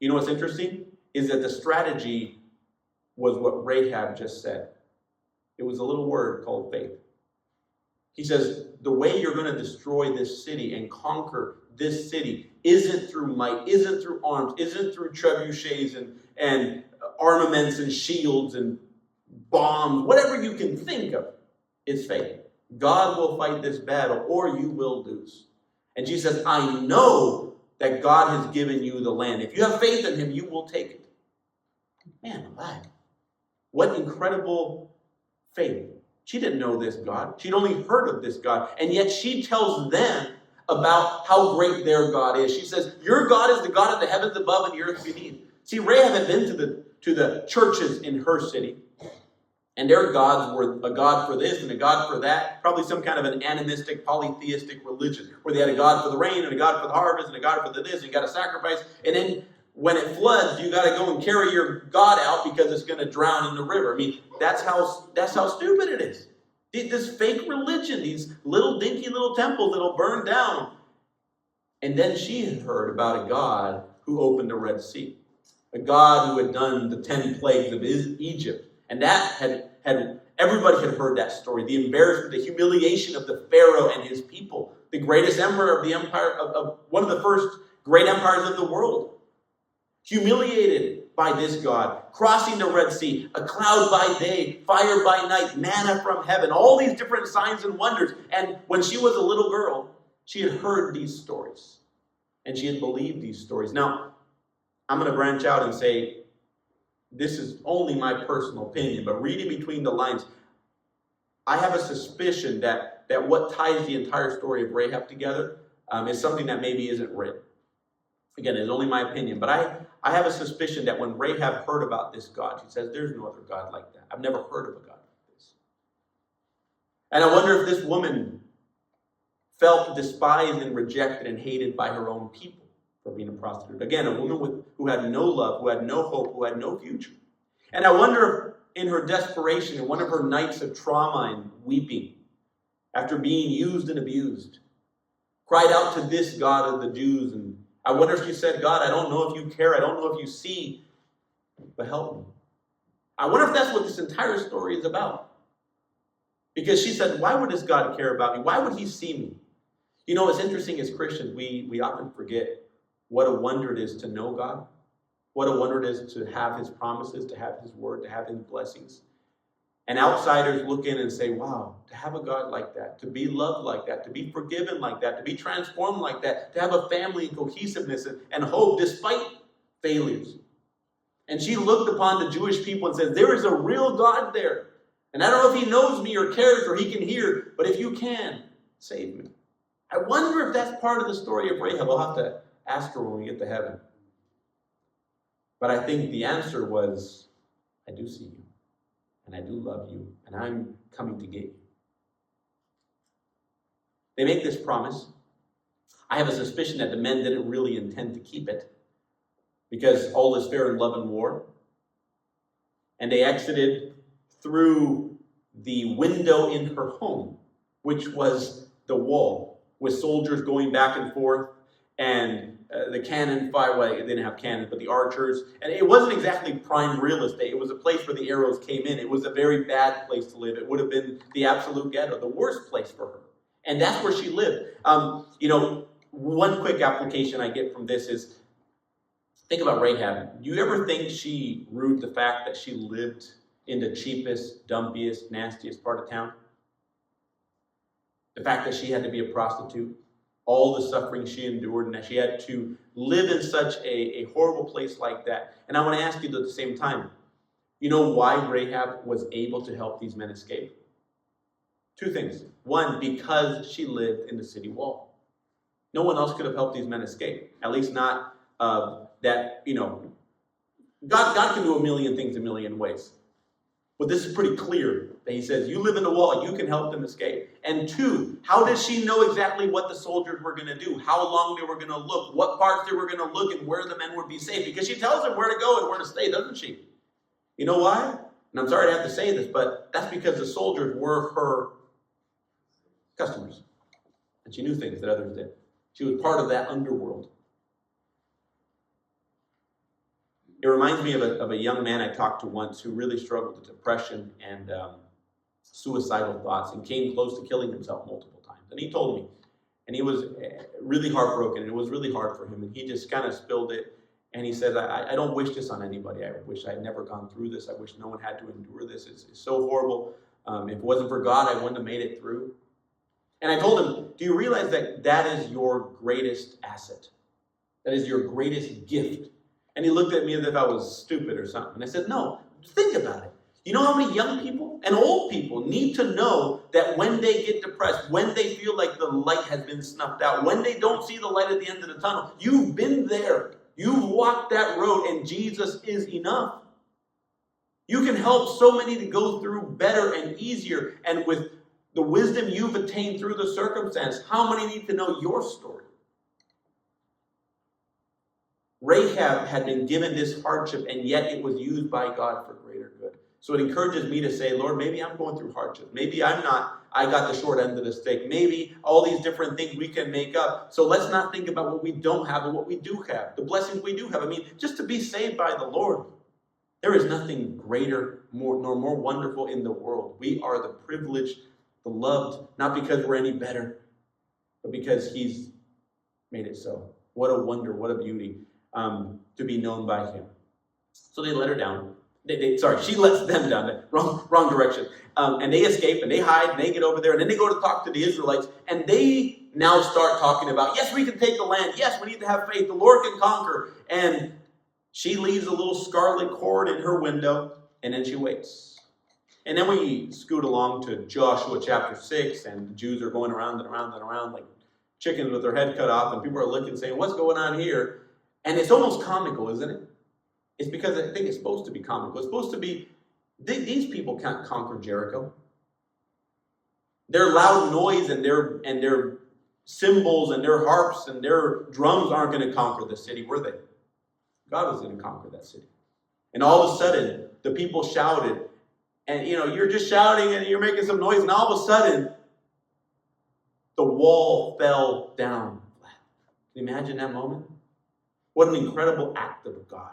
You know what's interesting? Is that the strategy was what Rahab just said. It was a little word called faith. He says, the way you're going to destroy this city and conquer this city isn't through might, isn't through arms, isn't through trebuchets and armaments and shields and bombs, whatever you can think of. It's faith. God will fight this battle or you will lose. And Jesus says, I know that God has given you the land. If you have faith in him, you will take it. Man alive. What incredible faith. She didn't know this God. She'd only heard of this God. And yet she tells them about how great their God is. She says, your God is the God of the heavens above and the earth beneath. See, Rahab had been to the churches in her city. And their gods were a God for this and a God for that. Probably some kind of an animistic, polytheistic religion. Where they had a God for the rain and a God for the harvest and a God for the this. And you got to sacrifice. And then when it floods, you got to go and carry your God out because it's going to drown in the river. I mean, that's how stupid it is. This fake religion, these little dinky little temples that'll burn down. And then she had heard about a God who opened the Red Sea. A God who had done the 10 plagues of Egypt. And that had everybody had heard that story. The embarrassment, the humiliation of the Pharaoh and his people. The greatest emperor of the empire, of one of the first great empires of the world. Humiliated by this God, crossing the Red Sea, a cloud by day, fire by night, manna from heaven, all these different signs and wonders. And when she was a little girl, she had heard these stories. And she had believed these stories. Now, I'm going to branch out and say, this is only my personal opinion, but reading between the lines, I have a suspicion that what ties the entire story of Rahab together is something that maybe isn't written. Again, it's only my opinion, but I have a suspicion that when Rahab heard about this God, she says, there's no other God like that. I've never heard of a God like this. And I wonder if this woman felt despised and rejected and hated by her own people for being a prostitute. Again, a woman who had no love, who had no hope, who had no future. And I wonder if in her desperation, in one of her nights of trauma and weeping, after being used and abused, cried out to this God of the Jews. And I wonder if she said, God, I don't know if you care. I don't know if you see, but help me. I wonder if that's what this entire story is about. Because she said, why would this God care about me? Why would he see me? You know, what's interesting as Christians, we often forget what a wonder it is to know God. What a wonder it is to have his promises, to have his word, to have his blessings. And outsiders look in and say, wow, to have a God like that, to be loved like that, to be forgiven like that, to be transformed like that, to have a family and cohesiveness and hope despite failures. And she looked upon the Jewish people and said, there is a real God there. And I don't know if he knows me or cares or he can hear, but if you can, save me. I wonder if that's part of the story of Rahab. I'll have to ask her when we get to heaven. But I think the answer was, I do see you. And I do love you, and I'm coming to get you. They make this promise. I have a suspicion that the men didn't really intend to keep it, because all is fair in love and war. And they exited through the window in her home, which was the wall, with soldiers going back and forth, and the cannon fire, well, they didn't have cannons, but the archers. And it wasn't exactly prime real estate. It was a place where the arrows came in. It was a very bad place to live. It would have been the absolute ghetto, the worst place for her. And that's where she lived. One quick application I get from this is, think about Rahab. Do you ever think she rued the fact that she lived in the cheapest, dumpiest, nastiest part of town? The fact that she had to be a prostitute, all the suffering she endured, and that she had to live in such a horrible place like that. And I want to ask you at the same time, you know why Rahab was able to help these men escape? Two things. One, because she lived in the city wall. No one else could have helped these men escape. At least not God can do a million things a million ways. But this is pretty clear that he says, you live in the wall, you can help them escape. And two, how does she know exactly what the soldiers were going to do? How long they were going to look? What parts they were going to look and where the men would be safe? Because she tells them where to go and where to stay, doesn't she? You know why? And I'm sorry to have to say this, but that's because the soldiers were her customers. And she knew things that others did. She was part of that underworld. It reminds me of a young man I talked to once who really struggled with depression and suicidal thoughts and came close to killing himself multiple times. And he told me, and he was really heartbroken, and it was really hard for him, and he just kind of spilled it. And he said, I don't wish this on anybody. I wish I had never gone through this. I wish no one had to endure this. It's so horrible. If it wasn't for God, I wouldn't have made it through. And I told him, do you realize that that is your greatest asset? That is your greatest gift. And he looked at me as if I was stupid or something. And I said, no, think about it. You know how many young people and old people need to know that when they get depressed, when they feel like the light has been snuffed out, when they don't see the light at the end of the tunnel, you've been there. You've walked that road, and Jesus is enough. You can help so many to go through better and easier, and with the wisdom you've attained through the circumstance, how many need to know your story? Rahab had been given this hardship, and yet it was used by God for greater good. So it encourages me to say, Lord, maybe I'm going through hardship. Maybe I got the short end of the stick. Maybe all these different things we can make up. So let's not think about what we don't have and what we do have, the blessings we do have. I mean, just to be saved by the Lord. There is nothing greater nor more wonderful in the world. We are the privileged, the loved, not because we're any better, but because He's made it so. What a wonder, what a beauty to be known by Him. So they let her down. She lets them down. Wrong direction. And they escape and they hide and they get over there and then they go to talk to the Israelites and they now start talking about, yes, we can take the land. Yes, we need to have faith. The Lord can conquer. And she leaves a little scarlet cord in her window and then she waits. And then we scoot along to Joshua chapter 6 and the Jews are going around and around and around like chickens with their head cut off and people are looking saying, what's going on here? And it's almost comical, isn't it? It's because I think it's supposed to be comical. It's supposed to be, these people can't conquer Jericho. Their loud noise and their cymbals and their harps and their drums aren't going to conquer the city, were they? God was going to conquer that city. And all of a sudden, the people shouted, and you're just shouting and you're making some noise, and all of a sudden, the wall fell down flat. Can you imagine that moment? What an incredible act of God.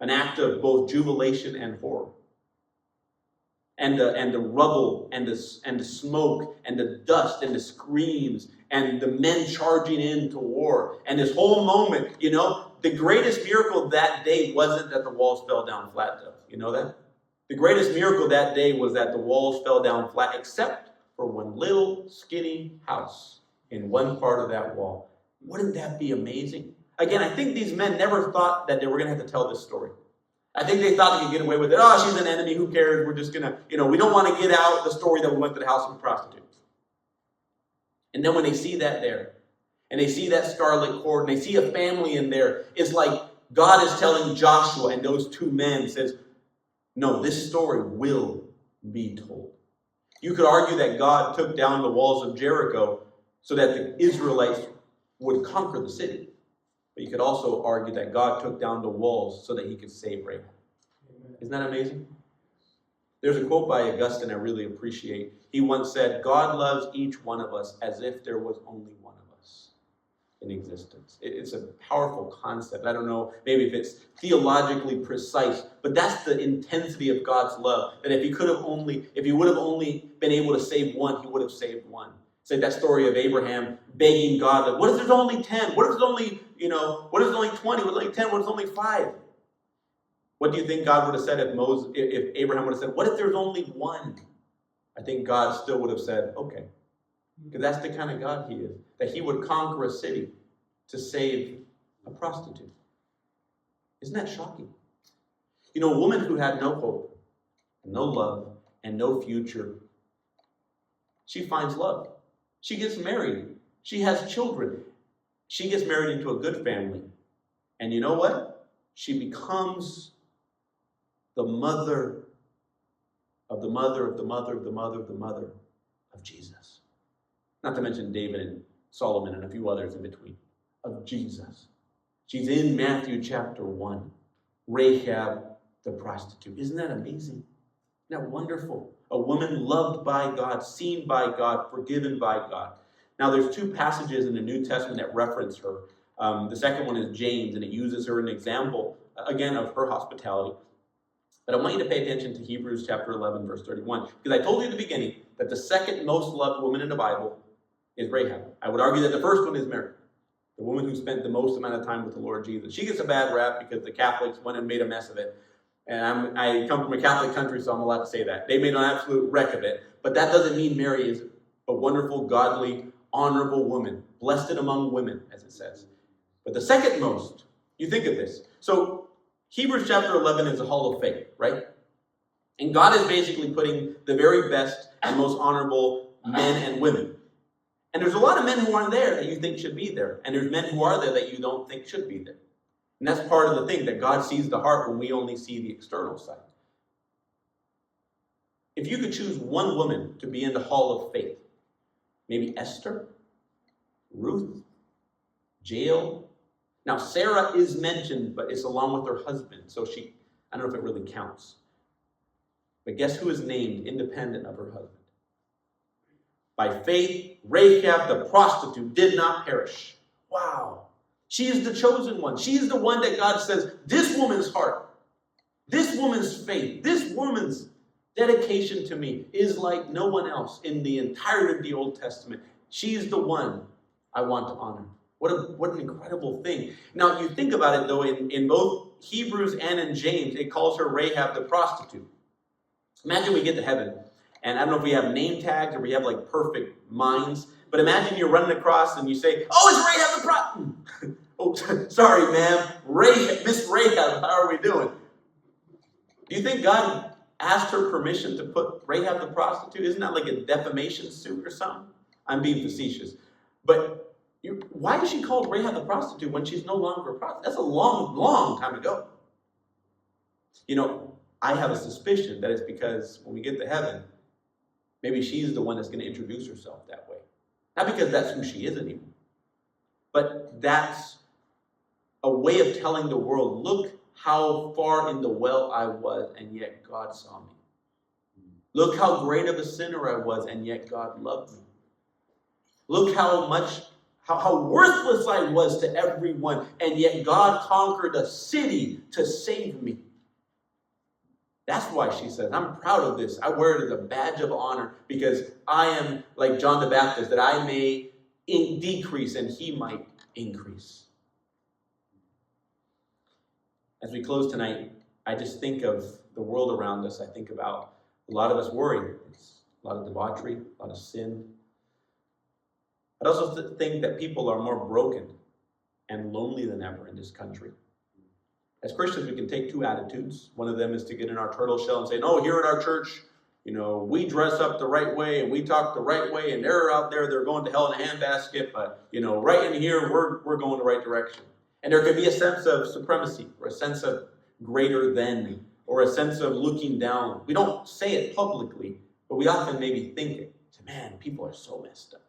An act of both jubilation and horror. And the rubble and the smoke and the dust and the screams and the men charging into war. And this whole moment, the greatest miracle that day wasn't that the walls fell down flat, though. You know that? The greatest miracle that day was that the walls fell down flat, except for one little skinny house in one part of that wall. Wouldn't that be amazing? Again, I think these men never thought that they were going to have to tell this story. I think they thought they could get away with it. Oh, she's an enemy. Who cares? We're just going to, we don't want to get out the story that we went to the house of prostitutes. And then when they see that there, and they see that scarlet cord, and they see a family in there, it's like God is telling Joshua and those two men, says, no, this story will be told. You could argue that God took down the walls of Jericho so that the Israelites would conquer the city. But you could also argue that God took down the walls so that He could save Rahab. Isn't that amazing? There's a quote by Augustine I really appreciate. He once said, God loves each one of us as if there was only one of us in existence. It's a powerful concept. I don't know, maybe if it's theologically precise, but that's the intensity of God's love. That if He would have only been able to save one, He would have saved one. Say that story of Abraham begging God, like, what if there's only 10? What if there's only, what if there's only 20? What if there's only 10? What if there's only 5? What do you think God would have said if Abraham would have said, what if there's only 1? I think God still would have said, okay. Because that's the kind of God He is. That He would conquer a city to save a prostitute. Isn't that shocking? A woman who had no hope, no love, and no future, she finds love. She gets married. She has children. She gets married into a good family. And you know what? She becomes the mother of the mother of the mother of the mother of the mother of Jesus. Not to mention David and Solomon and a few others in between. Of Jesus. She's in Matthew chapter 1. Rehab the prostitute. Isn't that amazing? Isn't that wonderful? A woman loved by God, seen by God, forgiven by God. Now there's two passages in the New Testament that reference her. The second one is James, and it uses her as an example, again, of her hospitality. But I want you to pay attention to Hebrews chapter 11, verse 31. Because I told you at the beginning that the second most loved woman in the Bible is Rehab. I would argue that the first one is Mary, the woman who spent the most amount of time with the Lord Jesus. She gets a bad rap because the Catholics went and made a mess of it. And I come from a Catholic country, so I'm allowed to say that. They made an absolute wreck of it. But that doesn't mean Mary is a wonderful, godly, honorable woman, blessed among women, as it says. But the second most, you think of this. So Hebrews chapter 11 is a hall of faith, right? And God is basically putting the very best and most honorable men and women. And there's a lot of men who aren't there that you think should be there. And there's men who are there that you don't think should be there. And that's part of the thing, that God sees the heart when we only see the external side. If you could choose one woman to be in the hall of faith, maybe Esther, Ruth, Jael. Now, Sarah is mentioned, but it's along with her husband. So I don't know if it really counts. But guess who is named independent of her husband? By faith, Rehab the prostitute did not perish. Wow. She is the chosen one. She is the one that God says, this woman's heart, this woman's faith, this woman's dedication to me is like no one else in the entirety of the Old Testament. She is the one I want to honor. What an incredible thing. Now, you think about it, though, in both Hebrews and in James, it calls her Rehab the prostitute. Imagine we get to heaven, and I don't know if we have name tags or we have, like, perfect minds, but imagine you're running across and you say, oh, it's Rehab the prostitute. Oh, sorry, ma'am. Miss Rehab, how are we doing? Do you think God asked her permission to put Rehab the prostitute? Isn't that like a defamation suit or something? I'm being facetious. But why is she called Rehab the prostitute when she's no longer a prostitute? That's a long, long time ago. You know, I have a suspicion that it's because when we get to heaven, maybe she's the one that's going to introduce herself that way. Not because that's who she is anymore, but that's a way of telling the world, look how far in the well I was, and yet God saw me. Look how great of a sinner I was, and yet God loved me. Look how worthless I was to everyone, and yet God conquered a city to save me. That's why she says, I'm proud of this. I wear it as a badge of honor because I am like John the Baptist, that I may decrease and he might increase. As we close tonight, I just think of the world around us. I think about a lot of us worry. It's a lot of debauchery, a lot of sin. I also think that people are more broken and lonely than ever in this country. As Christians, we can take two attitudes. One of them is to get in our turtle shell and say, no, here at our church, we dress up the right way and we talk the right way, and they're out there, they're going to hell in a handbasket, but, right in here, we're going the right direction. And there can be a sense of supremacy, or a sense of greater than, or a sense of looking down. We don't say it publicly, but we often maybe think it. Man, people are so messed up.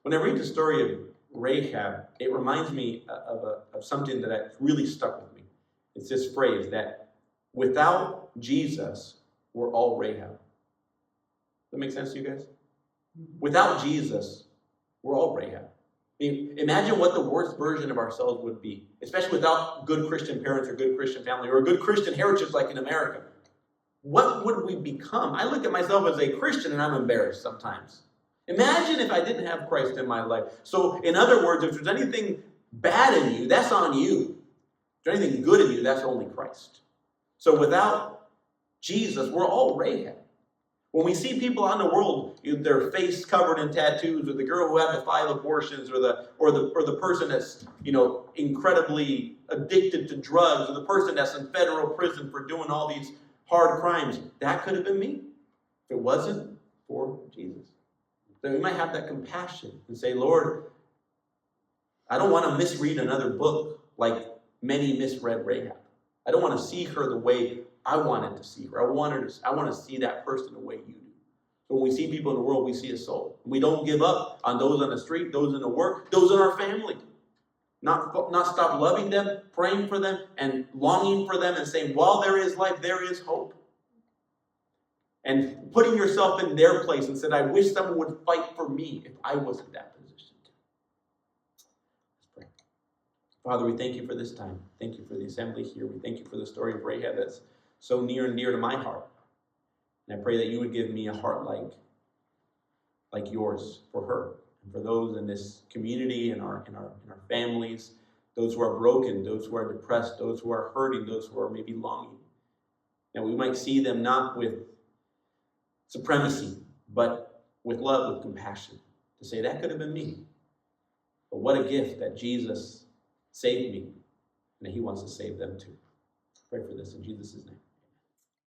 When I read the story of Rehab, it reminds me of something that really stuck with me. It's this phrase that without Jesus, we're all Rehab. Does that make sense to you guys? Without Jesus, we're all Rehab. Imagine what the worst version of ourselves would be, especially without good Christian parents or good Christian family or a good Christian heritage like in America. What would we become? I look at myself as a Christian and I'm embarrassed sometimes. Imagine if I didn't have Christ in my life. So, in other words, if there's anything bad in you, that's on you. If there's anything good in you, that's only Christ. So without Jesus, we're all Rehab. When we see people out in the world, their face covered in tattoos, or the girl who had the 5 abortions, or the person that's incredibly addicted to drugs, or the person that's in federal prison for doing all these hard crimes, that could have been me if it wasn't for Jesus. So we might have that compassion and say, Lord, I don't want to misread another book like many misread Rehab. I don't want to see her the way I wanted to see her. I want to see that person the way you do. So when we see people in the world, we see a soul. We don't give up on those on the street, those in the work, those in our family. Not stop loving them, praying for them, and longing for them, and saying, while there is life, there is hope. And putting yourself in their place and said, I wish someone would fight for me if I was in that position. Let's pray. Father, we thank you for this time. Thank you for the assembly here. We thank you for the story of Rehab that's so near and dear to my heart. And I pray that you would give me a heart like yours for her and for those in this community and in our families, those who are broken, those who are depressed, those who are hurting, those who are maybe longing. That we might see them not with supremacy, but with love, with compassion, to say that could have been me. But what a gift that Jesus saved me and that he wants to save them too. Pray for this in Jesus' name.